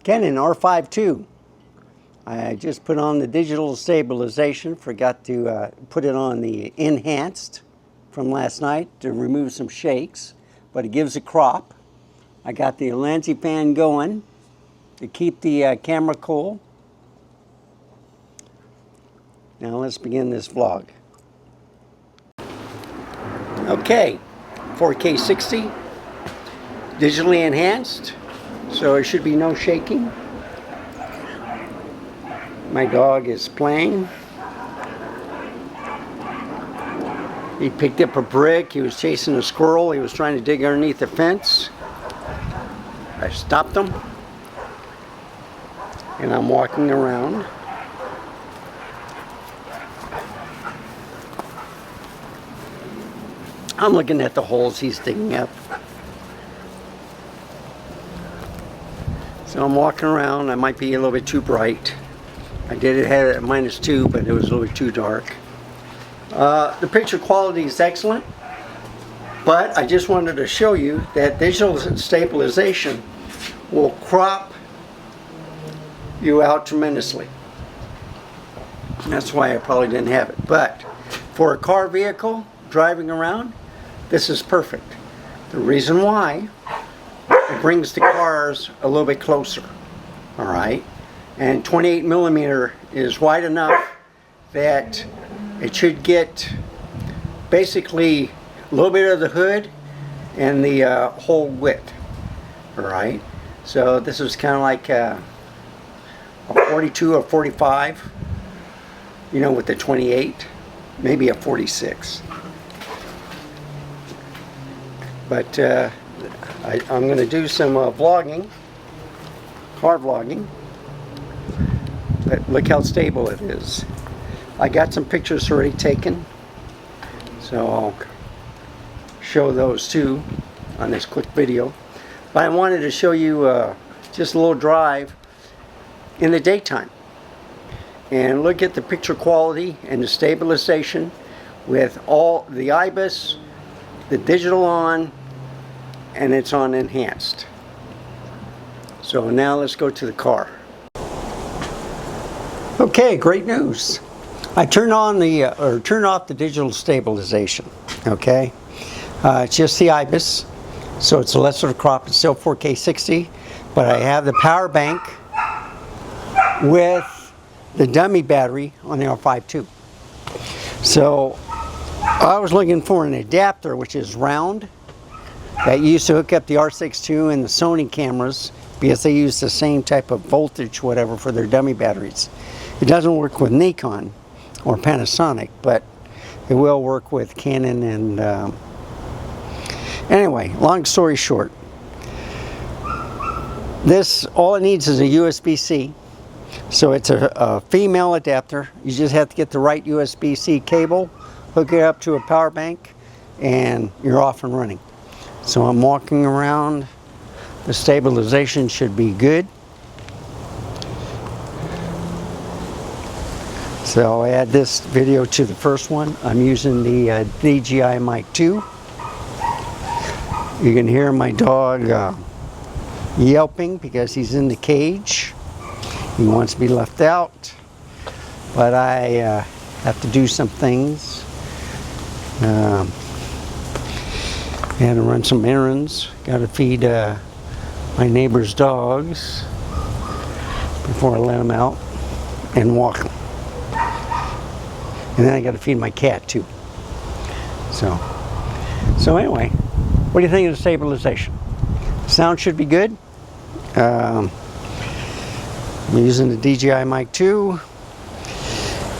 Canon R5II. I just put on the digital stabilization, forgot to put it on the enhanced from last night to remove some shakes, but it gives a crop. I got the Lanzi fan going to keep the camera cool. Now let's begin this vlog. Okay, 4K 60, digitally enhanced, so there should be no shaking. My dog is playing. He picked up a brick. He was chasing a squirrel. He was trying to dig underneath the fence. I stopped him. And I'm walking around. I'm looking at the holes he's digging up. So I'm walking around. I might be a little bit too bright. I did have it at -2, but it was a little bit too dark. The picture quality is excellent, but I just wanted to show you that digital stabilization will crop you out tremendously. That's why I probably didn't have it. But for a car vehicle driving around, this is perfect. The reason why, it brings the cars a little bit closer. All right. And 28mm is wide enough that it should get basically a little bit of the hood and the whole width. All right, so this is kind of like a 42 or 45, you know, with the 28, maybe a 46. But I'm going to do some vlogging, car vlogging. But look how stable it is. I got some pictures already taken, so I'll show those too on this quick video. But I wanted to show you just a little drive in the daytime. And look at the picture quality and the stabilization with all the IBIS, the digital on, and it's on enhanced. So now let's go to the car. Okay, great news. I turned on the turned off the digital stabilization. Okay, it's just the IBIS, so it's a lesser crop. It's still 4K 60, but I have the power bank with the dummy battery on the R5II. So I was looking for an adapter which is round that used to hook up the R6II and the Sony cameras because they use the same type of voltage, whatever, for their dummy batteries. It doesn't work with Nikon or Panasonic, but it will work with Canon and anyway, long story short, this, all it needs is a USB-C. So it's a female adapter. You just have to get the right USB-C cable, hook it up to a power bank, and you're off and running. So I'm walking around. The stabilization should be good. So I'll add this video to the first one. I'm using the DJI Mic 2. You can hear my dog yelping because he's in the cage. He wants to be left out, but I have to do some things. And run some errands. Got to feed my neighbor's dogs before I let them out and walk them. And then I got to feed my cat too. So anyway, what do you think of the stabilization? Sound should be good. I'm using the DJI Mic 2.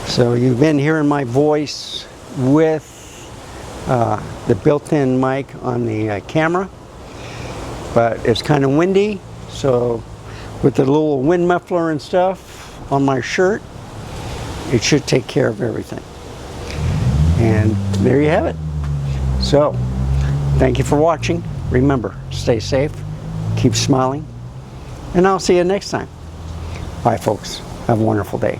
So you've been hearing my voice with the built-in mic on the camera. But it's kind of windy, so with the little wind muffler and stuff on my shirt, it should take care of everything. And there you have it. So, thank you for watching. Remember, stay safe, keep smiling, and I'll see you next time. Bye, folks. Have a wonderful day.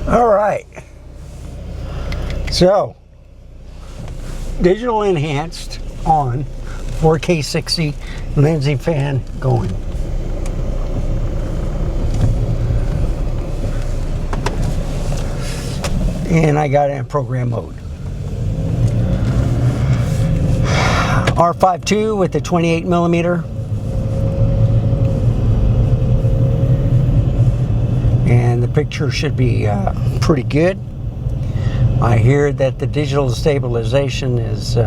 All right. So, digital enhanced on 4K60 Lindsay fan going. And I got it in program mode. R5II with the 28mm. And the picture should be pretty good. I hear that the digital stabilization is,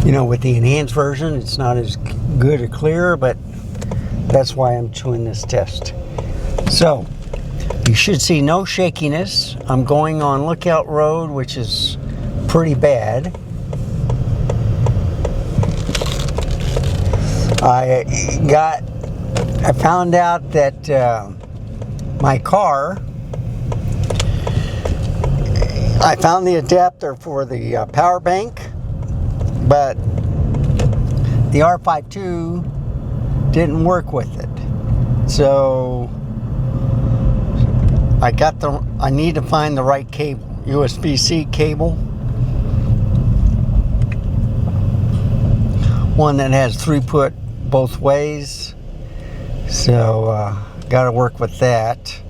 you know, with the enhanced version, it's not as good or clear, but that's why I'm doing this test. So, you should see no shakiness. I'm going on Lookout Road, which is pretty bad. I found out that my car, I found the adapter for the power bank, but the R5II didn't work with it. So I need to find the right cable, USB-C cable, one that has throughput both ways. So got to work with that.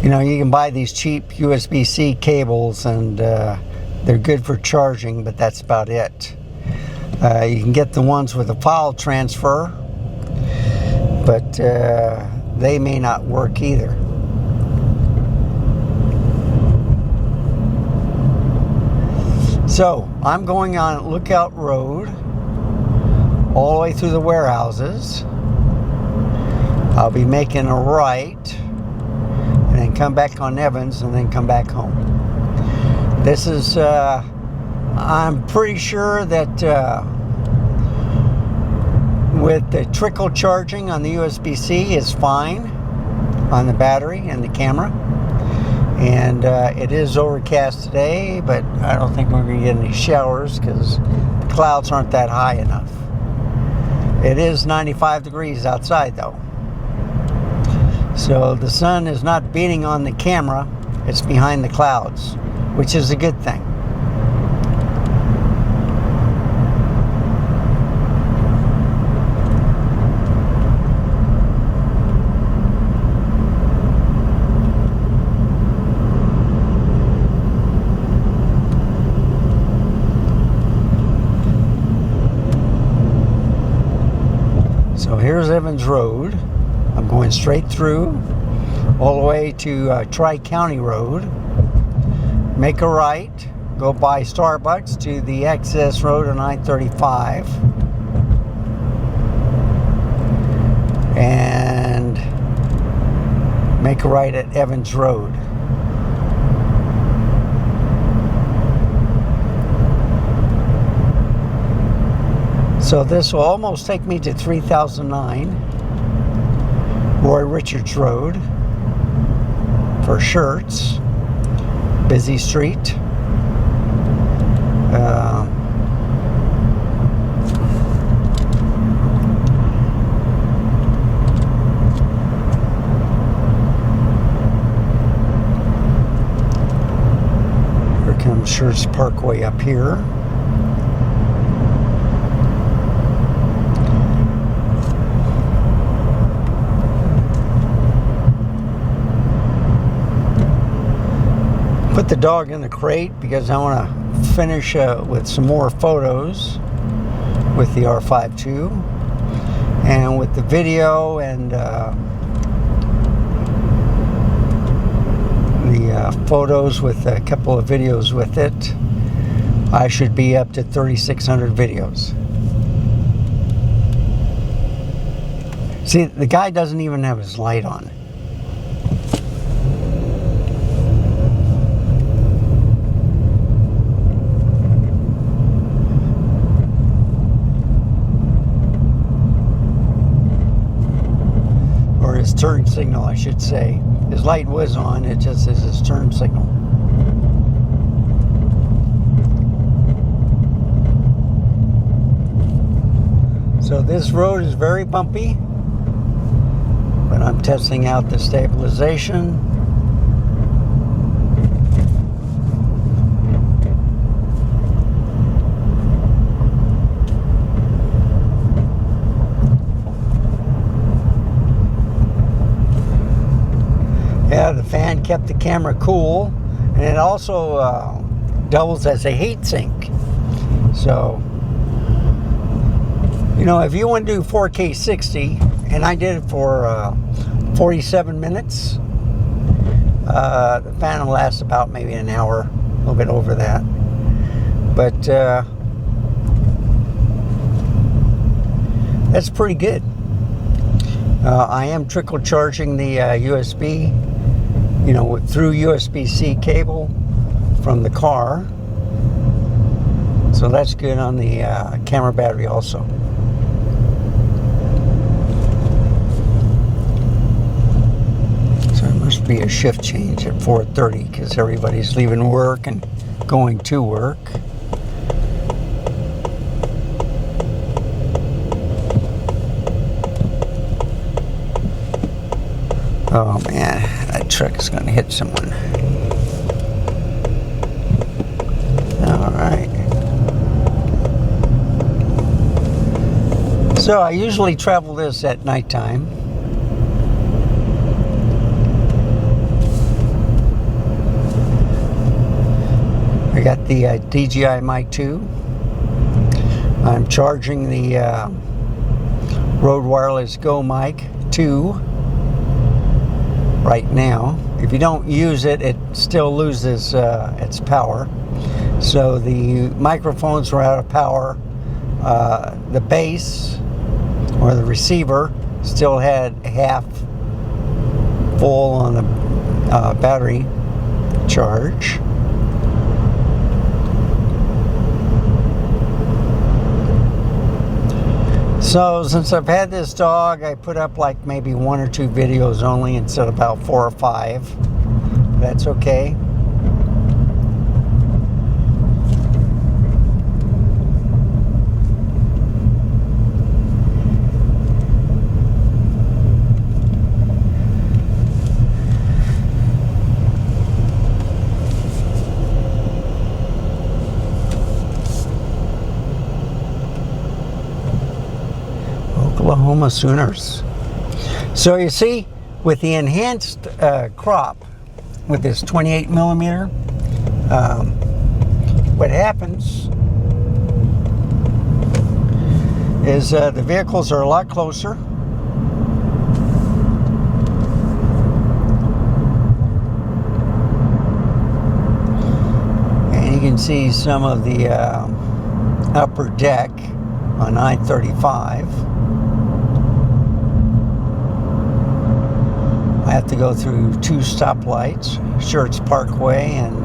You know, you can buy these cheap USB-C cables, and they're good for charging, but that's about it. You can get the ones with a file transfer, but they may not work either. So I'm going on Lookout Road all the way through the warehouses. I'll be making a right and then come back on Evans and then come back home. This is, I'm pretty sure that with the trickle charging on the USB-C is fine on the battery and the camera. And it is overcast today, but I don't think we're going to get any showers because the clouds aren't that high enough. It is 95 degrees outside though. So the sun is not beating on the camera, it's behind the clouds, which is a good thing. So here's Evans Road. I'm going straight through all the way to Tri-County Road. Make a right, go by Starbucks to the access road on I-35. And make a right at Evans Road. So this will almost take me to 3009 Roy Richards Road for shirts. Busy street. Here comes Shirts Parkway up here. Put the dog in the crate because I want to finish with some more photos with the R5II and with the video and the photos with a couple of videos with it. I should be up to 3,600 videos. See, the guy doesn't even have his light on. His turn signal, I should say. His light was on, it just is his turn signal. So this road is very bumpy, but I'm testing out the stabilization. kept the camera cool, and it also doubles as a heat sink. So, you know, if you want to do 4K 60, and I did it for 47 minutes, the fan will last about maybe an hour, a little bit over that. But that's pretty good. I am trickle charging the USB, you know, through USB-C cable from the car. So that's good on the camera battery also. So it must be a shift change at 4:30 because everybody's leaving work and going to work. Oh man, that truck is going to hit someone. All right. So I usually travel this at nighttime. I got the DJI Mic 2. I'm charging the Rode Wireless Go Mic 2 right now. If you don't use it, it still loses its power. So the microphones are out of power. The base or the receiver still had half full on the battery charge. So since I've had this dog, I put up like maybe 1 or 2 videos only instead of about 4 or 5. That's okay. Oklahoma Sooners. So you see, with the enhanced crop, with this 28 millimeter, what happens is the vehicles are a lot closer. And you can see some of the upper deck on I-35. I have to go through 2 stoplights, Schertz Parkway, and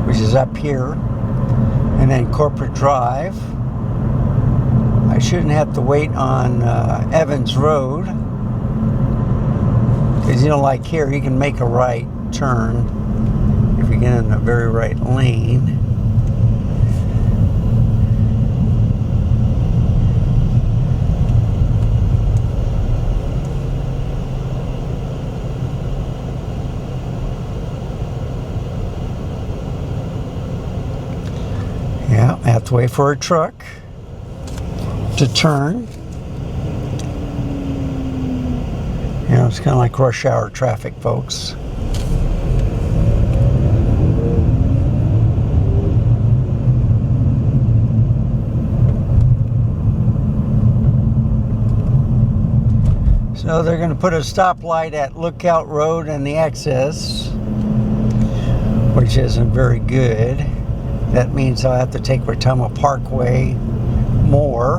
which is up here, and then Corporate Drive. I shouldn't have to wait on Evans Road, because you know, like here, you can make a right turn if you get in a very right lane. Yeah, I have to wait for a truck to turn. You know, it's kind of like rush hour traffic, folks. So they're going to put a stoplight at Lookout Road and the access, which isn't very good. That means I'll have to take Retama Parkway more.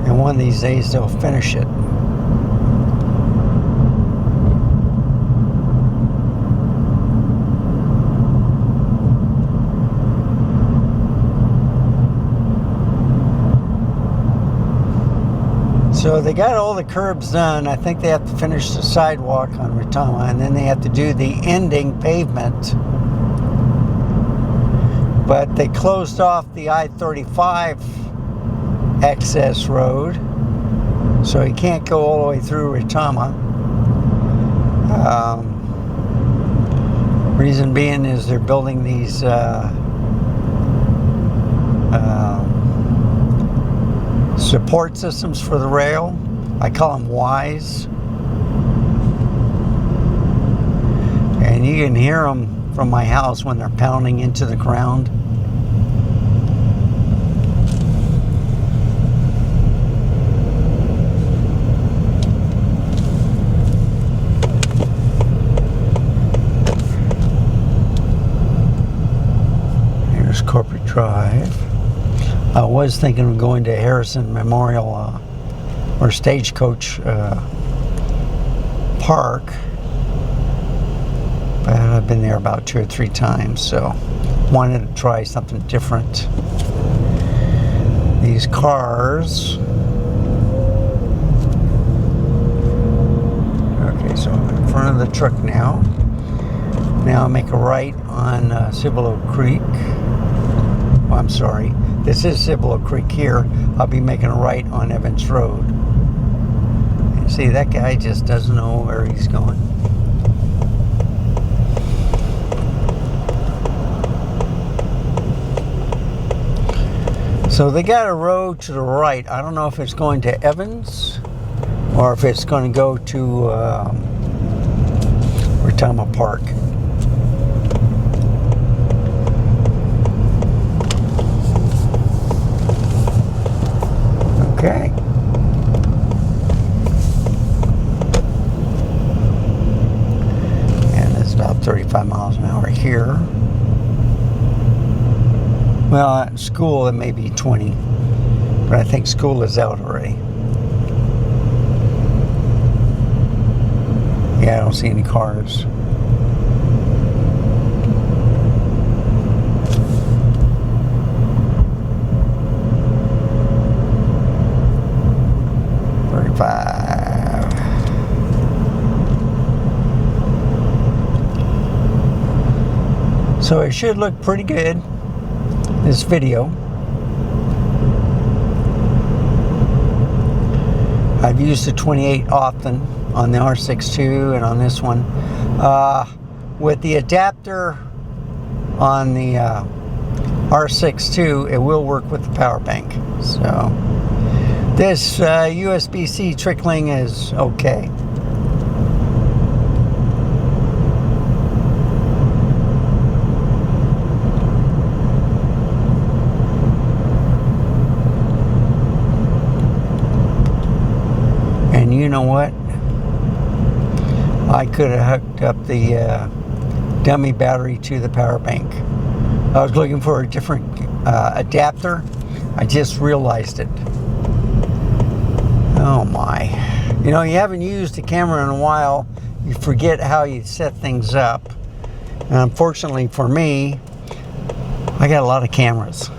And one of these days they'll finish it. So they got all the curbs done. I think they have to finish the sidewalk on Retama, and then they have to do the ending pavement. But they closed off the I-35 access road, so you can't go all the way through Retama. Reason being is they're building these support systems for the rail. I call them Ys. And you can hear them from my house when they're pounding into the ground. Here's Corporate Drive. I was thinking of going to Harrison Memorial or Stagecoach Park, but I've been there about 2 or 3 times, so wanted to try something different. These cars. Okay, so I'm in front of the truck now. Now I make a right on Cibolo Creek. Oh, I'm sorry. This is Cibolo Creek here. I'll be making a right on Evans Road. And see, that guy just doesn't know where he's going. So they got a road to the right. I don't know if it's going to Evans or if it's going to go to Retama Park. Okay. And it's about 35 miles an hour here. Well, at school it may be 20, but I think school is out already. Yeah, I don't see any cars. So it should look pretty good, this video. I've used the 28 often on the R5II and on this one. With the adapter on the R5II, it will work with the power bank. So this USB-C trickling is okay. And you know what? I could have hooked up the dummy battery to the power bank. I was looking for a different adapter. I just realized it. Oh my. You know, you haven't used the camera in a while. You forget how you set things up. And unfortunately for me, I got a lot of cameras.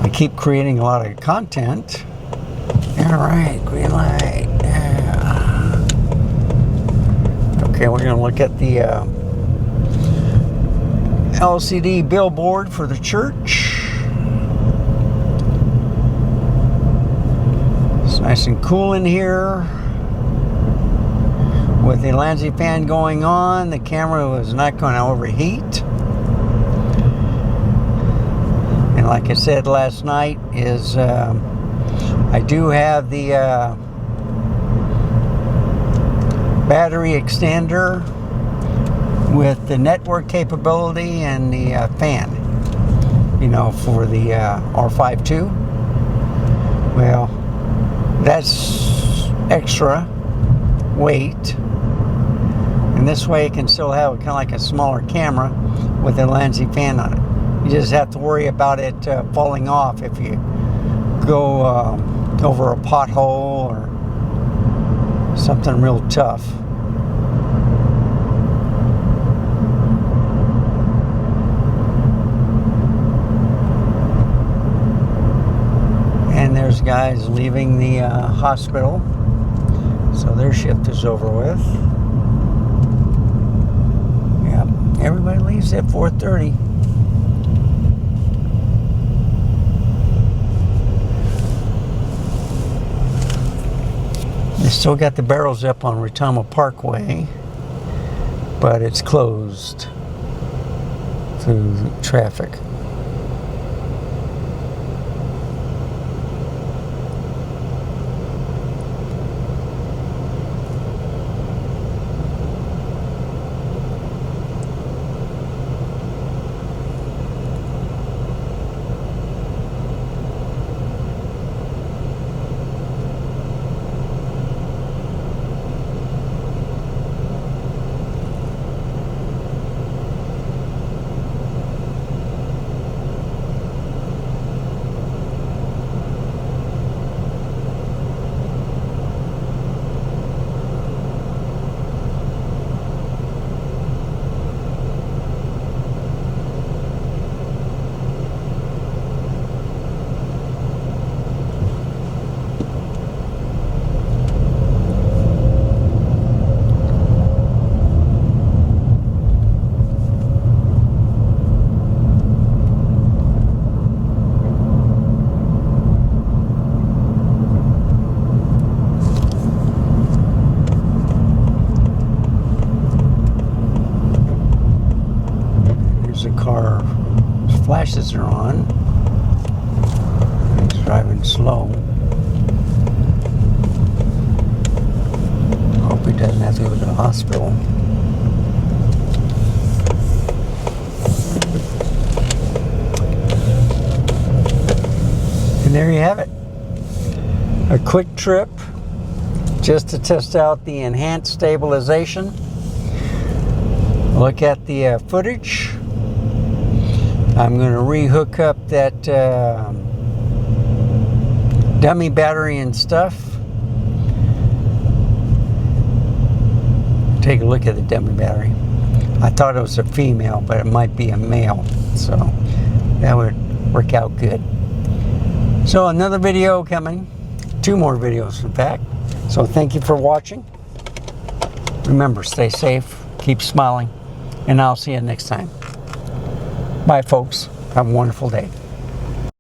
I keep creating a lot of content. All right, green light. Yeah. Okay, we're going to look at the LCD billboard for the church. It's nice and cool in here. With the Lanzi fan going on, the camera was not going to overheat. And like I said last night, is I do have the battery extender with the network capability and the fan, you know, for the R5II. Well, that's extra weight, and this way it can still have kind of like a smaller camera with a Lanzi fan on it. You just have to worry about it falling off if you go over a pothole or something real tough. And there's guys leaving the hospital, so their shift is over with. Yeah, everybody leaves at 4:30. They still got the barrels up on Retama Parkway, but it's closed through traffic. driving slow. Hope he doesn't have to go to the hospital. And there you have it. A quick trip just to test out the enhanced stabilization. Look at the footage. I'm going to re-hook up that dummy battery and stuff. Take a look at the dummy battery. I thought it was a female, but it might be a male, so that would work out good. So another video coming, 2 more videos in fact. So thank you for watching. Remember, stay safe, keep smiling, and I'll see you next time. Bye folks, have a wonderful day.